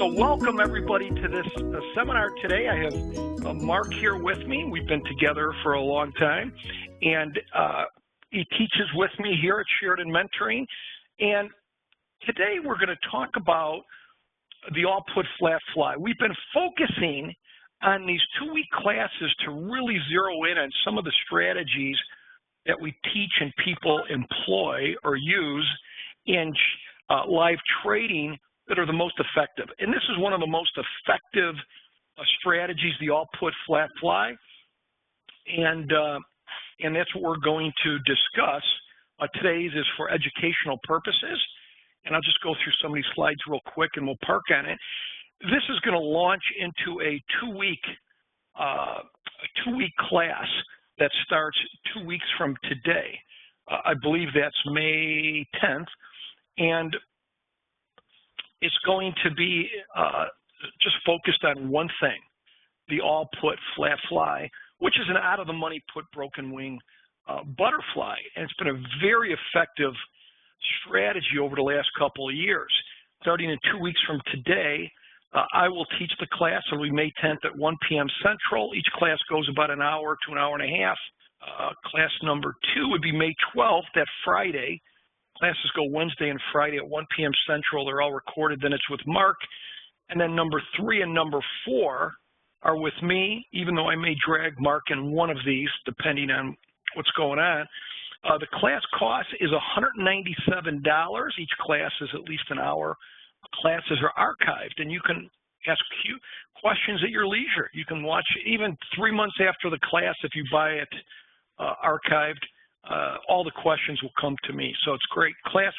So welcome everybody to this seminar today. I have Mark here with me. We've been together for a long time, and he teaches with me here at Sheridan Mentoring. And today we're going to talk about the all-put flat fly. We've been focusing on these 2-week classes to really zero in on some of the strategies that we teach and people employ or use in live trading that are the most effective. And this is one of the most effective strategies, the all-put flat fly. And that's what we're going to discuss. Today's is for educational purposes. And I'll just go through some of these slides real quick and we'll park on it. This is going to launch into a two-week class that starts 2 weeks from today. I believe that's May 10th. And it's going to be just focused on one thing, the all-put flat fly, which is an out-of-the-money put broken wing butterfly. And it's been a very effective strategy over the last couple of years. Starting in 2 weeks from today, I will teach the class. It'll be May 10th at 1 p.m. Central. Each class goes about an hour to an hour and a half. Class number 2 would be May 12th, that Friday. Classes go Wednesday and Friday at 1 p.m. Central. They're all recorded. Then it's with Mark. And then number 3 and number 4 are with me, even though I may drag Mark in one of these, depending on what's going on. The class cost is $197. Each class is at least an hour. Classes are archived, and you can ask questions at your leisure. You can watch even 3 months after the class if you buy it archived. All the questions will come to me. So it's great. Class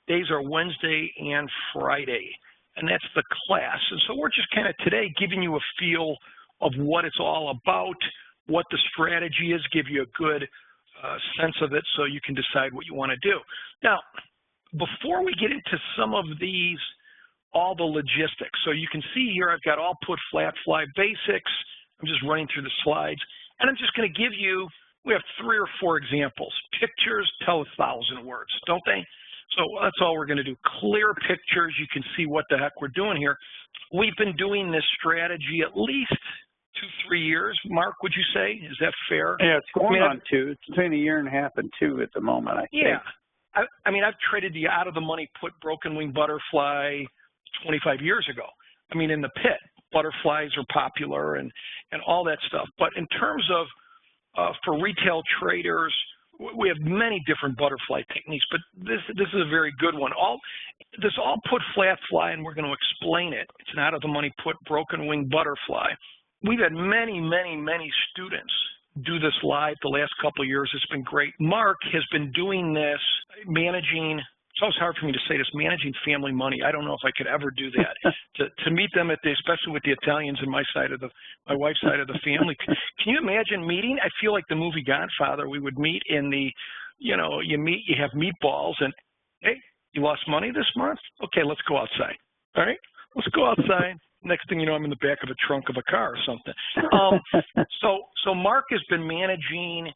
days are Wednesday and Friday, and that's the class. And so we're just kind of today giving you a feel of what it's all about, what the strategy is, give you a good sense of it so you can decide what you want to do. Now, before we get into some of these, all the logistics. So you can see here I've got all put flat fly basics. I'm just running through the slides, and I'm just going to give you, we have 3 or 4 examples. Pictures tell 1,000 words, don't they? So that's all we're going to do. Clear pictures, you can see what the heck we're doing here. We've been doing this strategy at least 2-3 years. Mark, would you say? Is that fair? Yeah, it's going on 2. It's between 1.5 years and 2 at the moment, I think. Yeah. I mean, I've traded the out-of-the-money put broken wing butterfly 25 years ago. I mean, in the pit, butterflies are popular and all that stuff. But in terms of for retail traders, we have many different butterfly techniques, but this is a very good one. This all put flat fly, and we're going to explain it. It's an out-of-the-money put broken wing butterfly. We've had many students do this live the last couple of years. It's been great. Mark has been doing this, managing. It's always hard for me to say this, managing family money. I don't know if I could ever do that. to meet them especially with the Italians and my wife's side of the family. Can you imagine meeting? I feel like the movie Godfather. We would meet in the, you have meatballs and, hey, you lost money this month? Okay, let's go outside. All right, let's go outside. Next thing you know, I'm in the back of a trunk of a car or something. So Mark has been managing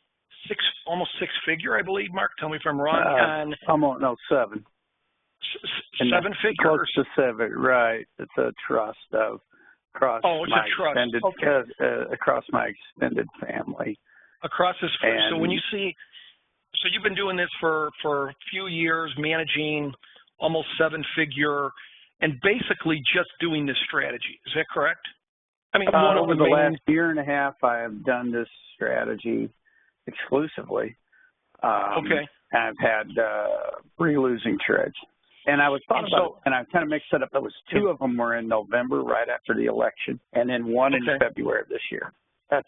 almost 6-figure, I believe. Mark, tell me if I'm wrong. 7. 7-figure. Close to 7, right? It's a trust across my extended family. Across this, so when you see, so you've been doing this for a few years, managing almost 7-figure, and basically just doing this strategy. Is that correct? I mean, over the last 1.5 years, I have done this strategy exclusively. Okay. And I've had 3 losing trades. And I was thought about, and I kind of mixed it up. There was 2 of them were in November, right after the election, and then 1 in February of this year. That's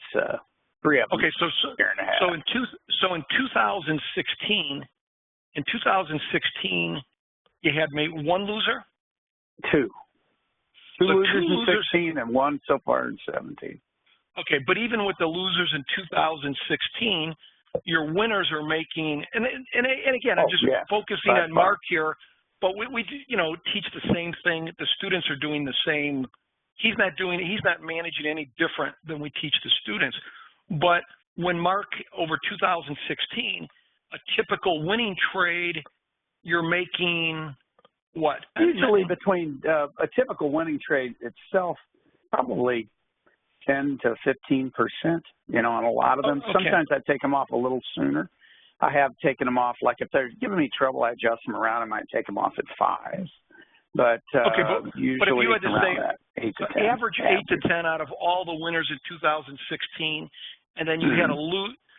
3 of them. Okay, so in 2016, you had maybe 1 loser? 2. 2 losers in 16 and 1 so far in 17. Okay, but even with the losers in 2016, your winners are making, and again, I'm just focusing on Mark here, but we teach the same thing. The students are doing the same. He's not managing any different than we teach the students. But when Mark, over 2016, a typical winning trade, you're making what? Usually between a typical winning trade itself, probably 10 to 15%, you know, on a lot of them. Okay. Sometimes I take them off a little sooner. I have taken them off, like if they're giving me trouble, I adjust them around. I might take them off at 5. But usually but if you had to say that 8 to 10. Average 8 to 10 out of all the winners in 2016, and then you had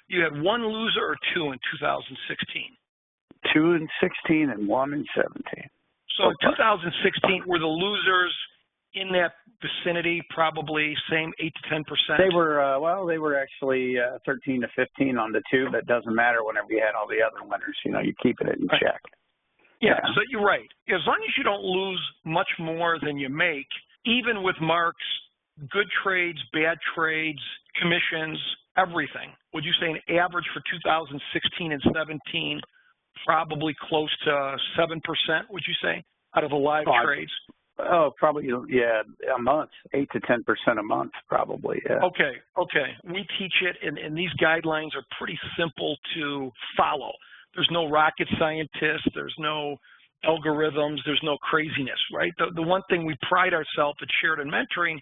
you had one loser or two in 2016. 2 in 16 and 1 in 17. So in 2016, were the losers in that vicinity, probably same 8 to 10%? They were they were actually 13 to 15 on the 2, but it doesn't matter whenever you had all the other winners. You know, you keep it in check. Yeah, so you're right. As long as you don't lose much more than you make, even with marks, good trades, bad trades, commissions, everything, would you say an average for 2016 and 17, probably close to 7%, would you say, out of the live trades? Oh, probably, yeah, a month, 8 to 10% a month, probably, yeah. Okay. We teach it, and these guidelines are pretty simple to follow. There's no rocket scientists. There's no algorithms. There's no craziness, right? The one thing we pride ourselves at Sheridan Mentoring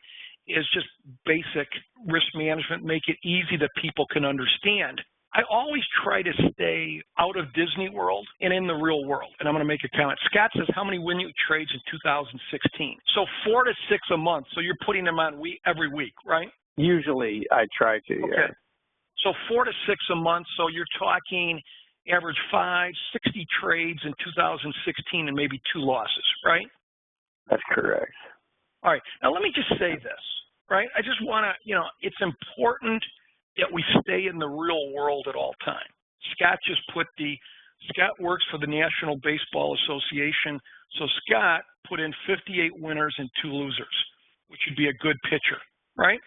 is just basic risk management, make it easy that people can understand. I always try to stay out of Disney World and in the real world. And I'm going to make a comment. Scott says, how many win trades in 2016? So 4 to 6 a month. So you're putting them on every week, right? Usually I try to, yeah. Okay. So 4 to 6 a month. So you're talking average 60 trades in 2016 and maybe 2 losses, right? That's correct. All right. Now, let me just say this, right? I just want to, it's important that we stay in the real world at all times. Scott works for the National Baseball Association. So Scott put in 58 winners and 2 losers, which would be a good pitcher, right,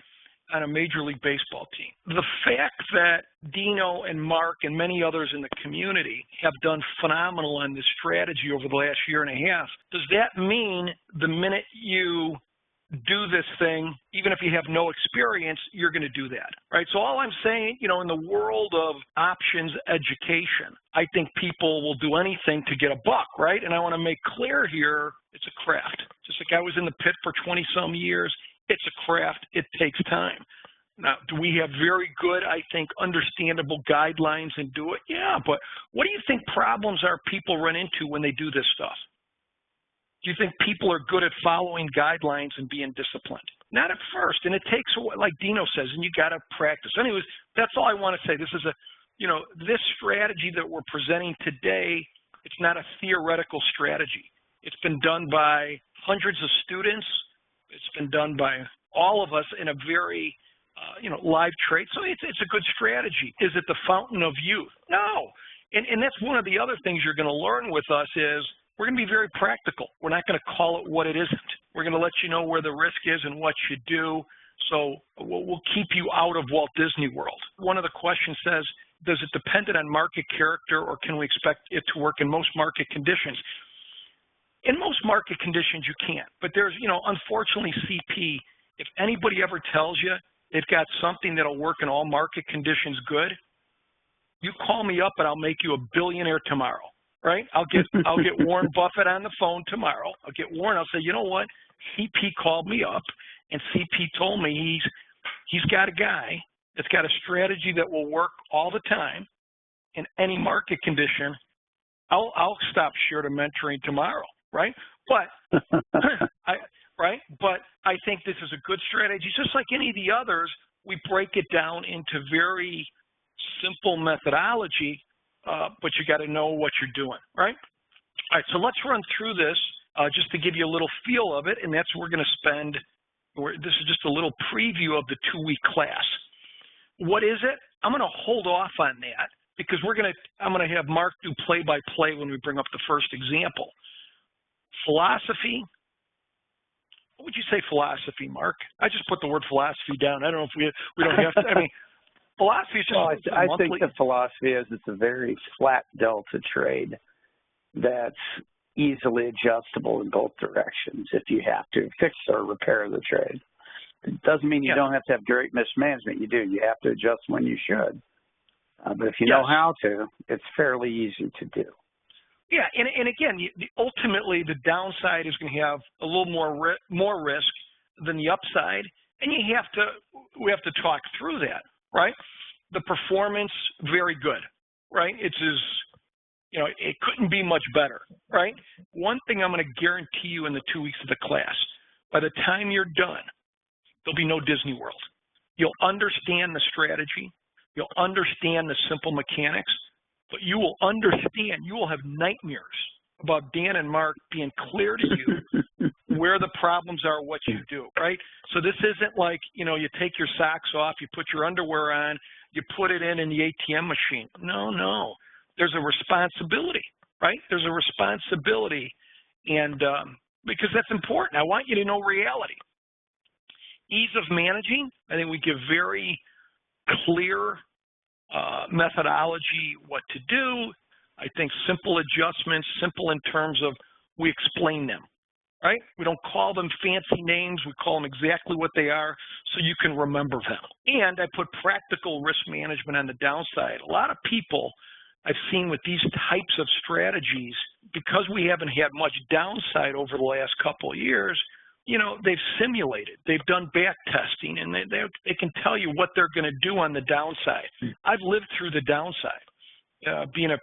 on a Major League Baseball team. The fact that Dino and Mark and many others in the community have done phenomenal on this strategy over the last year and a half, does that mean the minute you do this thing, even if you have no experience, you're going to do that, right? So all I'm saying, in the world of options education, I think people will do anything to get a buck, right? And I want to make clear here, it's a craft. Just like I was in the pit for 20-some years, it's a craft. It takes time. Now, do we have very good, I think, understandable guidelines and do it? Yeah, but what do you think problems are people run into when they do this stuff? Do you think people are good at following guidelines and being disciplined? Not at first, and it takes, like Dino says, and you got to practice. Anyways, that's all I want to say. This is this strategy that we're presenting today, it's not a theoretical strategy. It's been done by hundreds of students. It's been done by all of us in a very, live trade. So it's a good strategy. Is it the fountain of youth? No. And that's one of the other things you're going to learn with us is we're going to be very practical. We're not going to call it what it isn't. We're going to let you know where the risk is and what you do. So we'll keep you out of Walt Disney World. One of the questions says, does it depend on market character or can we expect it to work in most market conditions? In most market conditions, you can't. But there's, unfortunately, CP, if anybody ever tells you they've got something that'll work in all market conditions good, you call me up and I'll make you a billionaire tomorrow. Right? I'll get Warren Buffett on the phone tomorrow. I'll get Warren. I'll say, you know what? CP called me up, and CP told me he's got a guy that's got a strategy that will work all the time in any market condition. I'll stop Sheridan Mentoring tomorrow, right? But But I think this is a good strategy. Just like any of the others, we break it down into very simple methodology. But you got to know what you're doing, right? All right, so let's run through this just to give you a little feel of it, and that's what we're going to spend. This is just a little preview of the 2-week class. What is it? I'm going to hold off on that because I'm going to have Mark do play-by-play when we bring up the first example. Philosophy. What would you say philosophy, Mark? I just put the word philosophy down. I don't know if we don't have to. I mean. Philosophy is just I think the philosophy is it's a very flat delta trade that's easily adjustable in both directions if you have to fix or repair the trade. It doesn't mean you don't have to have great mismanagement. You do. You have to adjust when you should. But if you know how to, it's fairly easy to do. Yeah, and again, ultimately the downside is going to have a little more risk than the upside, and we have to talk through that, right? The performance, very good, right? It couldn't be much better, right? One thing I'm going to guarantee you in the 2 weeks of the class, by the time you're done, there'll be no Disney World. You'll understand the strategy. You'll understand the simple mechanics, but you will understand, you will have nightmares about Dan and Mark being clear to you where the problems are, what you do, right? So this isn't like, you take your socks off, you put your underwear on, you put it in the ATM machine. No. There's a responsibility, right? There's a responsibility, and because that's important. I want you to know reality. Ease of managing, I think we give very clear methodology what to do. I think simple adjustments, simple in terms of we explain them, right? We don't call them fancy names. We call them exactly what they are so you can remember them. And I put practical risk management on the downside. A lot of people I've seen with these types of strategies, because we haven't had much downside over the last couple of years, they've simulated, they've done back testing, and they can tell you what they're going to do on the downside. I've lived through the downside. Being a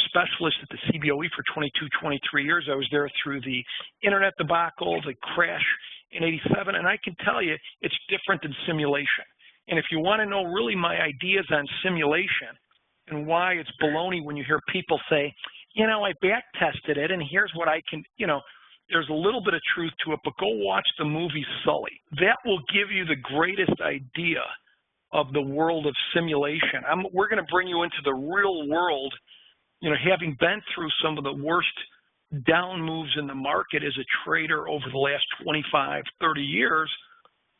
specialist at the CBOE for 22, 23 years, I was there through the internet debacle, the crash in '87, and I can tell you it's different than simulation. And if you want to know really my ideas on simulation and why it's baloney when you hear people say, I back tested it and here's what I can, there's a little bit of truth to it, but go watch the movie Sully. That will give you the greatest idea of the world of simulation. We're going to bring you into the real world, having been through some of the worst down moves in the market as a trader over the last 25, 30 years.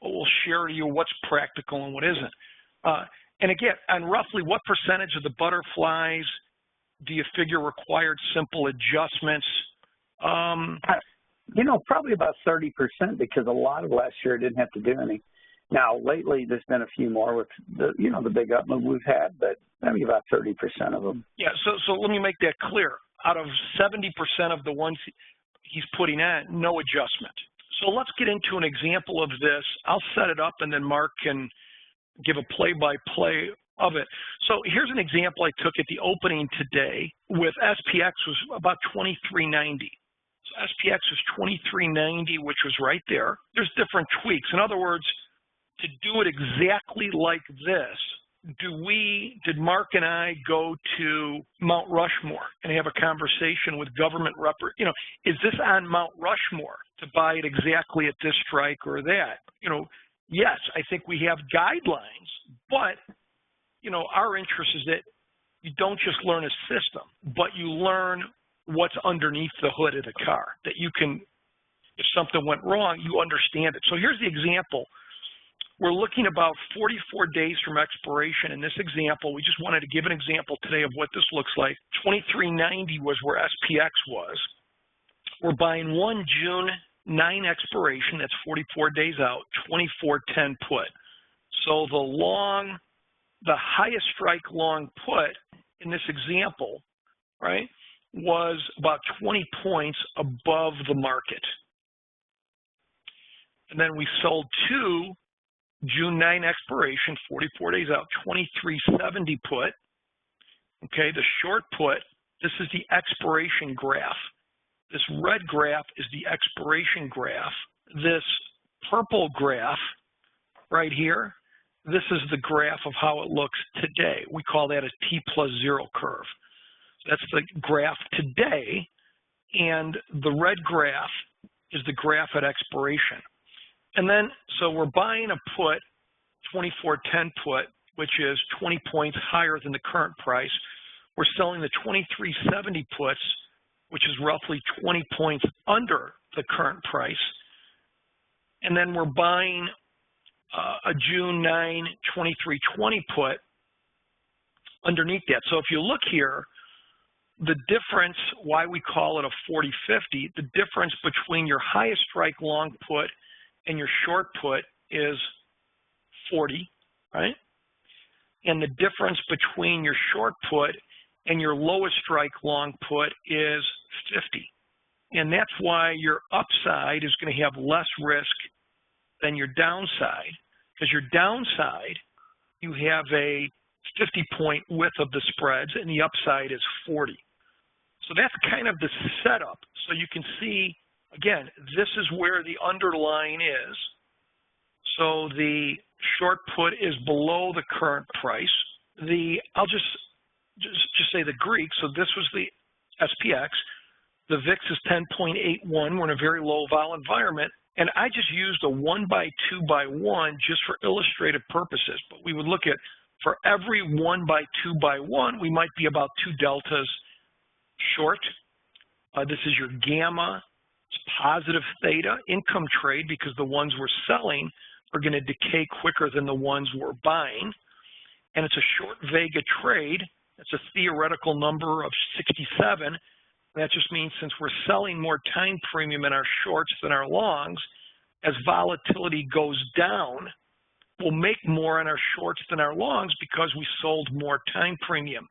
We'll share to you what's practical and what isn't. And again, on roughly what percentage of the butterflies do you figure required simple adjustments? Probably about 30%, because a lot of last year I didn't have to do any. Now, lately, there's been a few more with the big up move we've had, but maybe about 30% of them. Yeah, so let me make that clear. Out of 70% of the ones he's putting on, no adjustment. So let's get into an example of this. I'll set it up, and then Mark can give a play-by-play of it. So here's an example I took at the opening today with SPX was about 23.90. So SPX was 23.90, which was right there. There's different tweaks. In other words, to do it exactly like this, did Mark and I go to Mount Rushmore and have a conversation with government is this on Mount Rushmore to buy it exactly at this strike or that? Yes, I think we have guidelines, but, our interest is that you don't just learn a system, but you learn what's underneath the hood of the car, that you can, if something went wrong, you understand it. So here's the example. We're looking about 44 days from expiration. In this example, we just wanted to give an example today of what this looks like. 23.90 was where SPX was. We're buying one June 9 expiration, that's 44 days out, 24.10 put. So the highest strike long put in this example, right, was about 20 points above the market. And then we sold two June 9 expiration, 44 days out, 23.70 put. Okay, the short put, this is the expiration graph. This red graph is the expiration graph. This purple graph right here, this is the graph of how it looks today. We call that a T+0 curve. That's the graph today, and the red graph is the graph at expiration. And then, so we're buying a put, 24.10 put, which is 20 points higher than the current price. We're selling the 23.70 puts, which is roughly 20 points under the current price. And then we're buying a June 9 23.20 put underneath that. So if you look here, the difference, why we call it a 40-50, the difference between your highest strike long put and your short put is 40, right? And the difference between your short put and your lowest strike long put is 50. And that's why your upside is going to have less risk than your downside, because your downside, you have a 50-point width of the spreads, and the upside is 40. So that's kind of the setup. So you can see, again, this is where the underlying is. So the short put is below the current price. I'll just say the Greek. So this was the SPX. The VIX is 10.81. We're in a very low vol environment. And I just used a 1x2x1 just for illustrative purposes. But we would look at, for every 1x2x1, we might be about 2 deltas short. This is your gamma. It's positive theta income trade, because the ones we're selling are going to decay quicker than the ones we're buying. And it's a short vega trade. It's a theoretical number of 67. That just means since we're selling more time premium in our shorts than our longs, as volatility goes down, we'll make more in our shorts than our longs because we sold more time premium.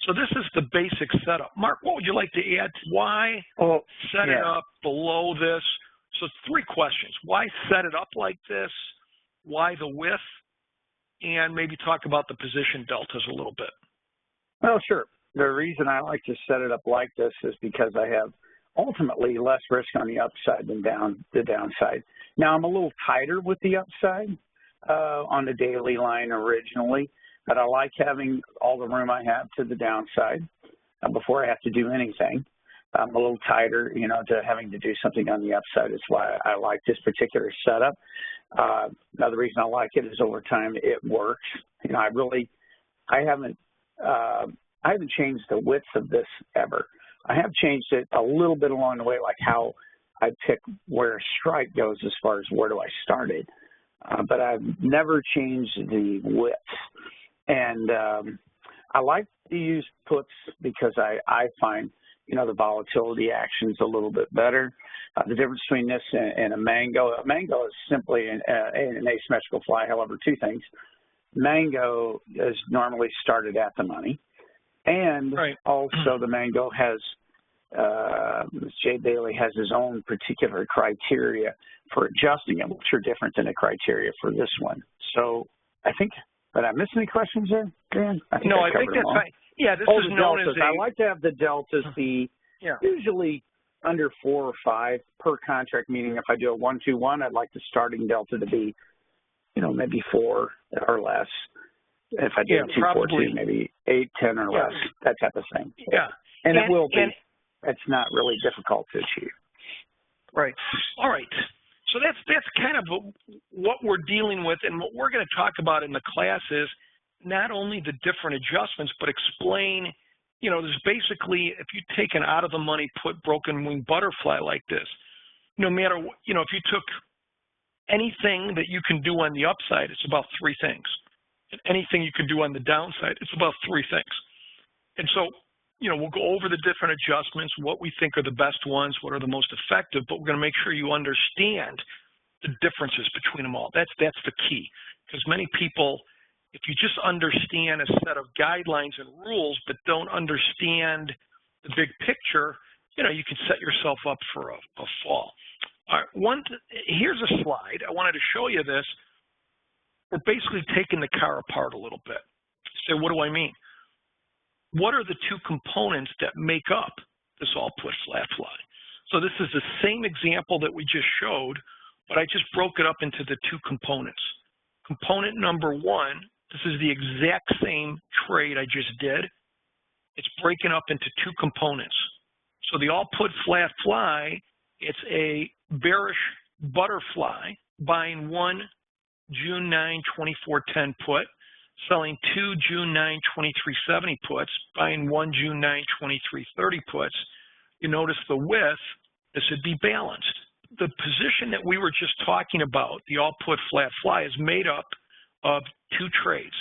So this is the basic setup. Mark, what would you like to add? Why set it up below this? So 3 questions. Why set it up like this? Why the width? And maybe talk about the position deltas a little bit. Well, sure. The reason I like to set it up like this is because I have ultimately less risk on the upside than the downside. Now, I'm a little tighter with the upside on the daily line originally, but I like having all the room I have to the downside before I have to do anything. I'm a little tighter, to having to do something on the upside. It's why I like this particular setup. Another reason I like it is over time it works. I haven't changed the width of this ever. I have changed it a little bit along the way, like how I pick where a strike goes as far as where do I start it. But I've never changed the width. And I like to use puts because I find, the volatility action's a little bit better. The difference between this and a mango is simply an asymmetrical fly. However, 2 things. Mango is normally started at the money. And also the mango has, Jay Bailey has his own particular criteria for adjusting it, which are different than the criteria for this one. So I think, did I miss any questions there, Dan? I think that's fine. Yeah, this is known deltas. as I like to have the deltas be usually under 4 or 5 per contract, meaning if I do a 1-2-1, I'd like the starting delta to be, maybe 4 or less. If I do 2-4-2, maybe 8, 10 or less, that type of thing. Yeah. And it will be. It's not really difficult to achieve. Right. All right. So that's kind of what we're dealing with, and what we're going to talk about in the class is not only the different adjustments, but explain, there's basically, if you take an out-of-the-money put broken wing butterfly like this, no matter what, if you took anything that you can do on the upside, it's about 3 things. And anything you can do on the downside, it's about 3 things. And so, we'll go over the different adjustments, what we think are the best ones, what are the most effective, but we're going to make sure you understand the differences between them all. That's the key, because many people, if you just understand a set of guidelines and rules but don't understand the big picture, you can set yourself up for a fall. All right, here's a slide. I wanted to show you this. We're basically taking the car apart a little bit. So what do I mean? What are the 2 components that make up this all put flat fly? So this is the same example that we just showed, but I just broke it up into the 2 components. Component number 1, this is the exact same trade I just did. It's breaking up into 2 components. So the all put flat fly, it's a bearish butterfly buying 1 June 9, 2410 put, selling 2 June 9, 2370 puts, buying 1 June 9, 2330 puts. You notice the width, this would be balanced. The position that we were just talking about, the all put flat fly, is made up of 2 trades.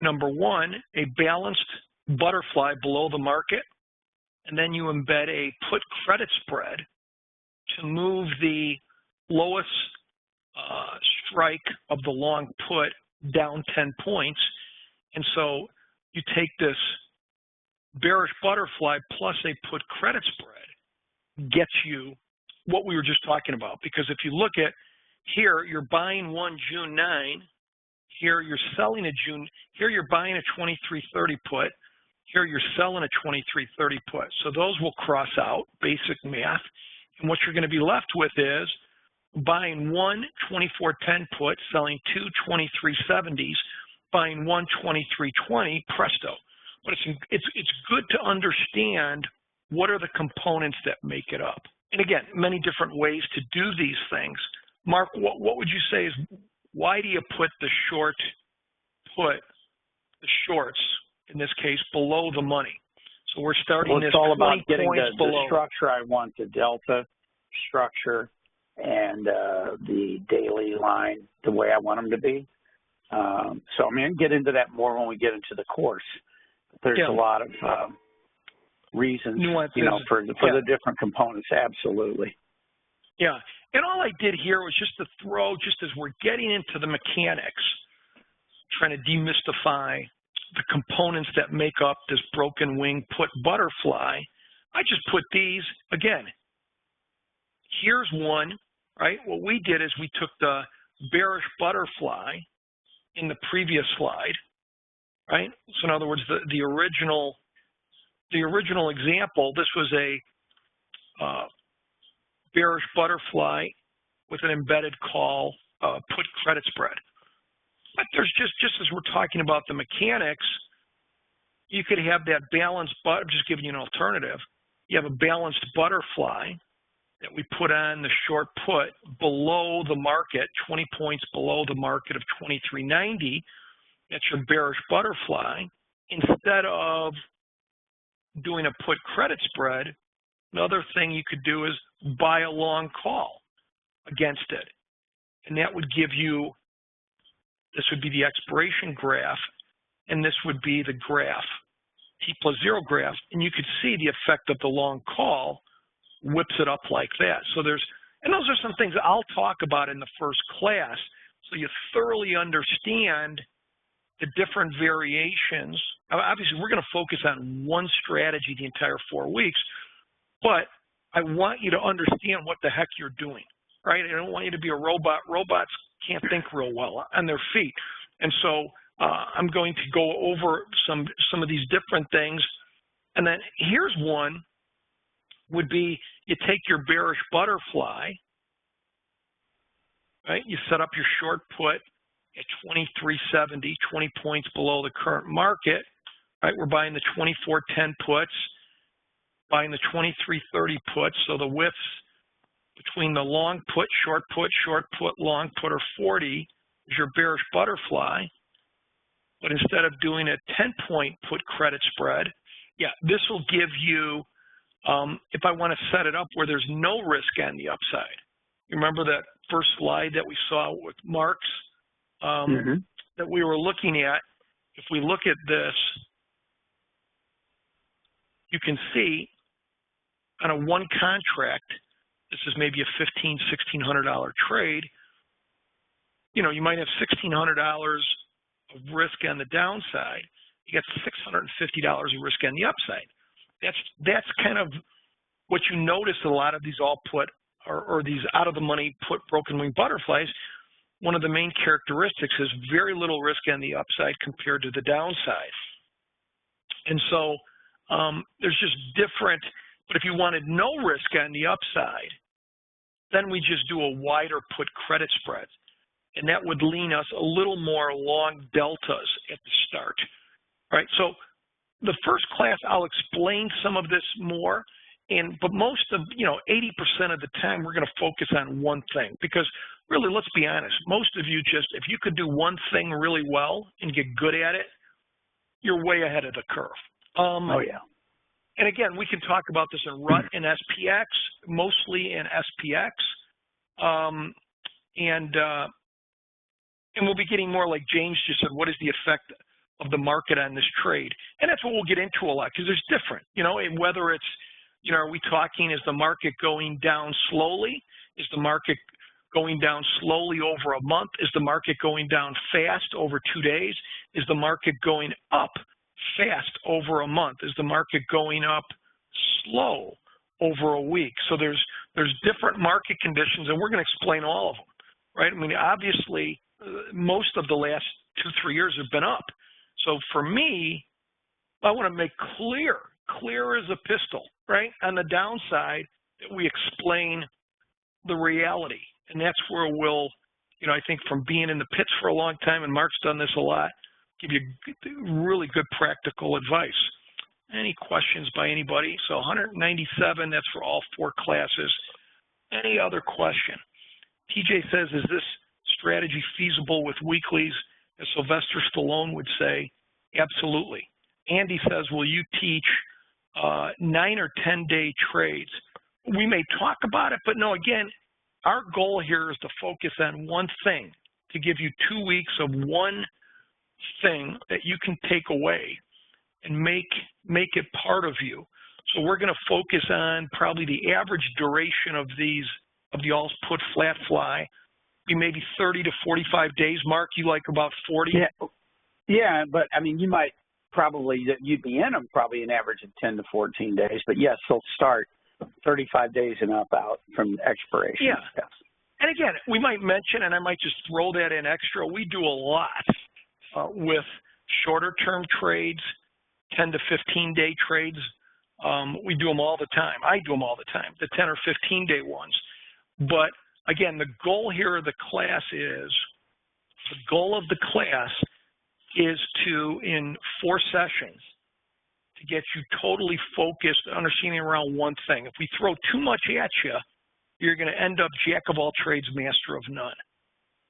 Number 1, a balanced butterfly below the market, and then you embed a put credit spread to move the lowest strike of the long put down 10 points. And so you take this bearish butterfly plus a put credit spread gets you what we were just talking about. Because if you look at here, you're buying one June 9. Here you're selling a June. Here you're buying a 2330 put. Here you're selling a 2330 put. So those will cross out, basic math. And what you're going to be left with is buying one 2410 put, selling two 2370s, buying one 2320, presto. But it's good to understand what are the components that make it up. And again, many different ways to do these things. Mark, what would you say is, why do you put the shorts, in this case, below the money? So we're starting well, this it's all about getting below. the structure I want, the delta structure and the daily line the way I want them to be. So I'm going to get into that more when we get into the course. There's a lot of reasons, nuances, for the different components. Absolutely. Yeah, and all I did here was just to throw, just as we're getting into the mechanics, trying to demystify the components that make up this broken wing put butterfly. I just put these, again, here's one, right? What we did is we took the bearish butterfly in the previous slide, right? So in other words, the original example, this was a bearish butterfly with an embedded call put credit spread. But there's just as we're talking about the mechanics, you could have that balanced, I'm just giving you an alternative. You have a balanced butterfly that we put on the short put below the market, 20 points below the market of 2390. That's your bearish butterfly. Instead of doing a put credit spread, another thing you could do is buy a long call against it. And that would give you, this would be the expiration graph, and this would be the graph, T+0 graph. And you could see the effect of the long call whips it up like that. So and those are some things I'll talk about in the first class, so you thoroughly understand the different variations. Obviously, we're going to focus on one strategy the entire 4 weeks, but I want you to understand what the heck you're doing, right? I don't want you to be a robot. Robots can't think real well on their feet. And so I'm going to go over some of these different things. And then here's one would be, you take your bearish butterfly, right? You set up your short put at 2370, 20 points below the current market, right? We're buying the 2410 puts, buying the 2330 puts. So the widths between the long put, short put, long put are 40 is your bearish butterfly. But instead of doing a 10-point put credit spread, this will give you, if I want to set it up where there's no risk on the upside. You remember that first slide that we saw with Mark's that we were looking at? If we look at this, you can see on a one contract, this is maybe a $1,500, $1,600 trade. You might have $1,600 of risk on the downside. You got $650 of risk on the upside. That's kind of what you notice a lot of these all put or these out of the money put broken wing butterflies. One of the main characteristics is very little risk on the upside compared to the downside. And so there's just different, but if you wanted no risk on the upside, then we just do a wider put credit spread. And that would lean us a little more long deltas at the start, right? So the first class, I'll explain some of this more, but most of, 80% of the time, we're going to focus on one thing, because really, let's be honest, most of you if you could do one thing really well and get good at it, you're way ahead of the curve. Oh, yeah. And again, we can talk about this in RUT and SPX, mostly in SPX. And we'll be getting more, like James just said, what is the effect of the market on this trade? And that's what we'll get into a lot, because there's different, whether it's, are we talking, is the market going down slowly? Is the market going down slowly over a month? Is the market going down fast over 2 days? Is the market going up fast over a month? Is the market going up slow over a week? So there's different market conditions, and we're going to explain all of them, right? I mean, obviously, most of the last 2-3 years have been up. So for me, I want to make clear as a pistol, right? On the downside, that we explain the reality. And that's where we'll, I think from being in the pits for a long time, and Mark's done this a lot, give you really good practical advice. Any questions by anybody? So 197, that's for all 4 classes. Any other question? TJ says, is this strategy feasible with weeklies? As Sylvester Stallone would say, absolutely. Andy says, will you teach 9 or 10-day trades? We may talk about it, but no, again, our goal here is to focus on one thing, to give you 2 weeks of one thing that you can take away and make it part of you. So we're going to focus on probably the average duration of the alts put flat fly, be maybe 30 to 45 days. Mark, you like about 40? Yeah, but I mean, you'd be in them probably an average of 10 to 14 days. But yes, they'll start 35 days and up out from expiration. Yeah. Yes. And again, we might mention, and I might just throw that in extra, we do a lot with shorter term trades, 10 to 15-day trades. We do them all the time. I do them all the time, the 10 or 15-day ones. But again, the goal here of the class is, to, in 4 sessions, to get you totally focused, understanding around one thing. If we throw too much at you, you're going to end up jack of all trades, master of none.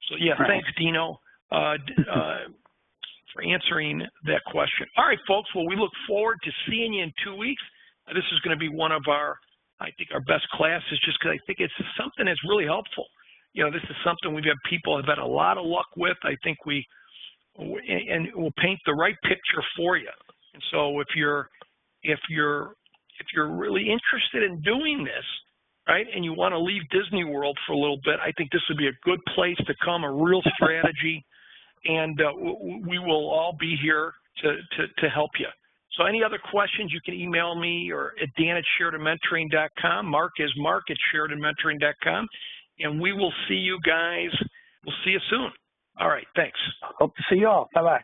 So yeah, right. Thanks, Dino, for answering that question. All right, folks. Well, we look forward to seeing you in 2 weeks. This is going to be one of our best classes, just because I think it's something that's really helpful. This is something we've had people have had a lot of luck with. I think and we'll paint the right picture for you. And so if you're really interested in doing this, right, and you want to leave Disney World for a little bit, I think this would be a good place to come, a real strategy, and we will all be here to help you. So any other questions, you can email me or at dan@SheridanMentoring.com. Mark is mark@SheridanMentoring.com. And we will see you guys. We'll see you soon. All right. Thanks. Hope to see you all. Bye-bye.